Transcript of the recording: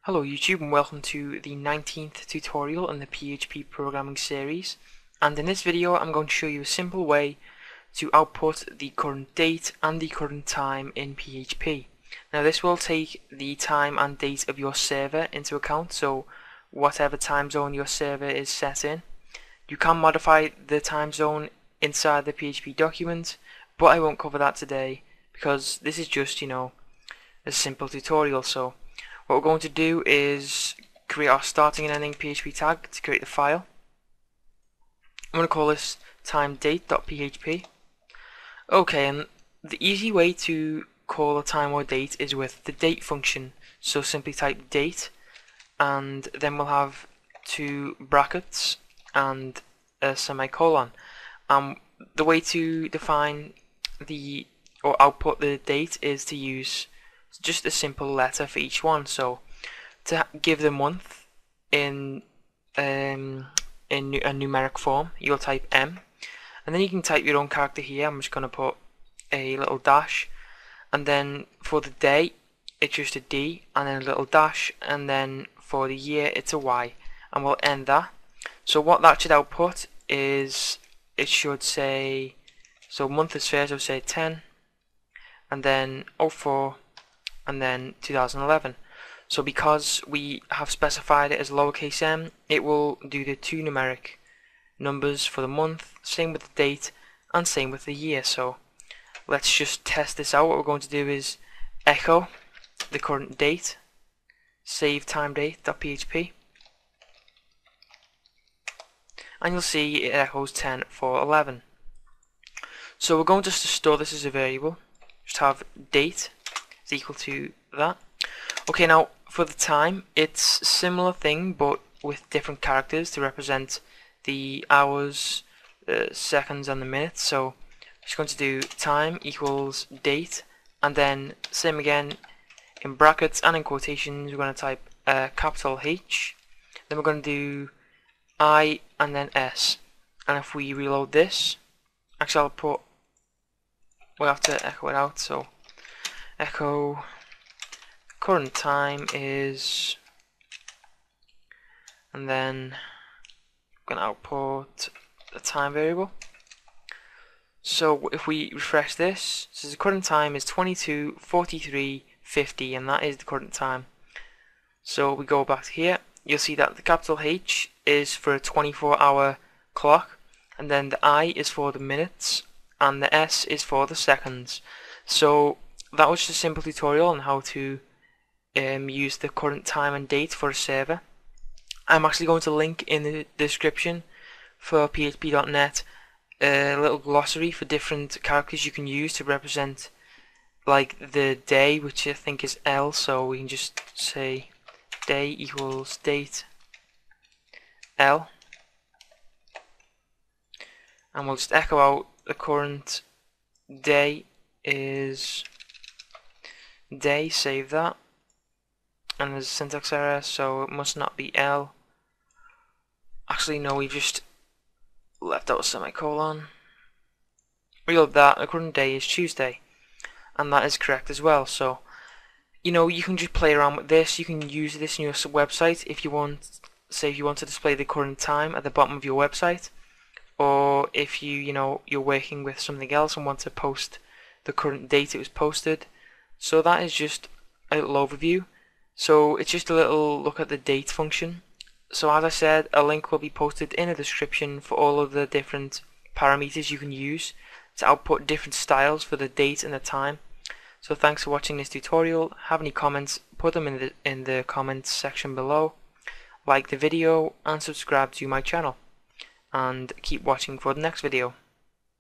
Hello YouTube and welcome to the 19th tutorial in the PHP programming series, and in this video I'm going to show you a simple way to output the current date and the current time in PHP. Now this will take the time and date of your server into account, so whatever time zone your server is set in. You can modify the time zone inside the PHP document, but I won't cover that today because this is just, a simple tutorial. So what we're going to do is create our starting and ending PHP tag to create the file. I'm going to call this timedate.php. Okay, and the easy way to call a time or date is with the date function. So simply type date, and then we'll have two brackets and a semicolon. The way to define or output the date is to use just a simple letter for each one. So to give the month in a numeric form, you'll type M, and then you can type your own character here. I'm just going to put a little dash, and then for the day it's just a D and then a little dash, and then for the year it's a Y, and we'll end that. So what that should output is, it should say, so month is first, I'll say 10, and then 04, and then 2011. So because we have specified it as lowercase m, it will do the two numeric numbers for the month, same with the date, and same with the year. So let's just test this out. What we're going to do is echo the current date, save timedate.php, and you'll see it echoes 10 for 11. So we're going just to store this as a variable. Just have date is equal to that. Okay, now for the time, it's a similar thing but with different characters to represent the hours, seconds, and the minutes. So I'm just going to do time equals date, and then same again in brackets and in quotations. We're going to type capital H, then we're going to do I and then S. And if we reload this, actually we'll have to echo it out. So echo current time is, and then I'm going to output the time variable. So if we refresh this, so the current time is 22:43:50, and that is the current time. So we go back to here, you'll see that the capital H is for a 24-hour clock, and then the I is for the minutes, and the S is for the seconds. So that was just a simple tutorial on how to use the current time and date for a server. I'm actually going to link in the description for php.net a little glossary for different characters you can use to represent like the day, which I think is L. So we can just say day equals date L, and we'll just echo out the current day is day, save that, and there's a syntax error, so it must not be L. Actually no, we just left out a semicolon. Reload that, the current day is Tuesday, and that is correct as well. So you can just play around with this. You can use this in your website if you want. Say if you want to display the current time at the bottom of your website, or if you're working with something else and want to post the current date it was posted. So that is just a little overview. So it's just a little look at the date function. So as I said, a link will be posted in the description for all of the different parameters you can use to output different styles for the date and the time. So thanks for watching this tutorial. Have any comments, put them in the comments section below. Like the video and subscribe to my channel, and keep watching for the next video.